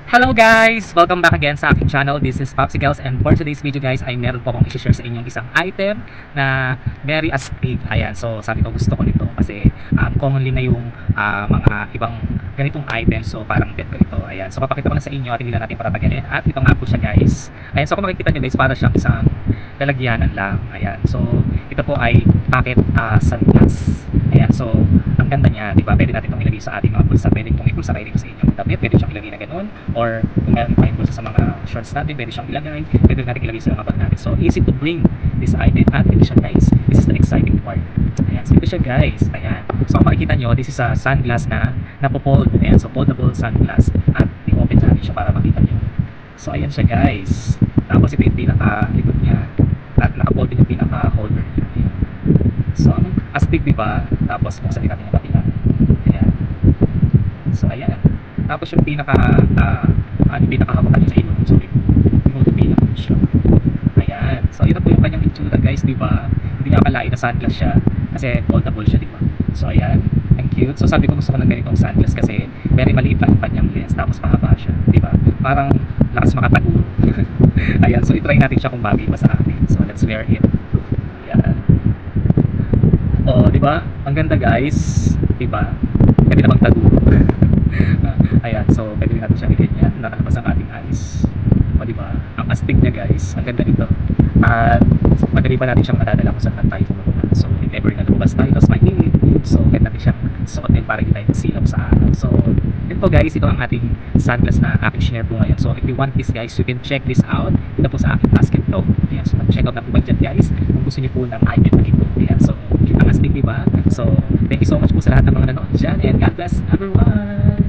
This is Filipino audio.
Hello guys! Welcome back again sa aking channel. This is Popsicles, and for today's video guys ay meron po akong i-share sa inyong isang item na very astig. Ayan, so sabi ko gusto ko nito kasi commonly na yung mga ibang ganitong item. So parang bet ko ito. Ayan, so papakita ko na sa inyo at hindi na natin patatagalin. At ito nga po siya guys. Ayan, so kung makikita nyo guys, para siyang isang lalagyanan lang. Ayan, so ito po ay pocket sunglass. Ayan, so ang ganda niya, di ba? Pwede natin itong ilagay sa ating mga bulsa. Pwede itong ibulsa kayo dito sa inyong damit. Pwede siyang ilagay na ganun. Or kung meron tayong bulsa sa mga shorts natin, pwede siyang ilagay. Pwede natin ilagay sa mga bag natin. So easy to bring this item. At ito siya guys. This is the exciting part. Ayan, so ito siya guys. Ayan. So kung makikita nyo, this is a sunglass na napopold. Ayan, so foldable sunglass. At i-open natin siya para makita nyo. So ayan siya guys. Tapos ito yung pinaka-likod niya. At nakapold din yung pinaka-holder niya. Ayan. So, astig diba? Tapos buksan din natin yung kapila. Ayan. So, ayan. Tapos yung pinaka-hawak natin sa ilong. So, yung pinaka siya. Ayan. So, yun na po yung kanyang itsura guys, diba? Hindi niya akalain na sunglass siya. Kasi foldable siya, diba? So, ayan. Ang cute. So, sabi ko gusto ko ng ganitong sunglass kasi very maliit lang yung kanyang lens. Tapos mahaba siya, diba? Parang lakas makatago. Ayan. So, itry natin siya kung bagay ba sa akin. So, let's wear it. Ayan. Oh, 'di ba? Ang ganda, guys. 'Di ba? Pwede namang tago. Ayan, so pwede rin natin siyang i-ganyan, nakalabas ang ating eyes. O, 'di ba? Ang astig niya, guys. Ang ganda nito. At madali pa natin siyang madadala kung saan tayo pumunta. So, if ever na lumabas tayo, tapos may init, so pwede natin siyang suotin para hindi tayo masilaw sa araw. So, yun po guys, ito ang ating sunglass na aking share po ngayon. So, if you want this guys, you can check this out. Ito po sa aking basket to. Ayan, so check out na po ba dyan guys kung gusto niyo po ng item na ito. Ayan, so ang astig, diba? So, thank you so much po sa lahat ng mga nanonood dyan, and God bless everyone!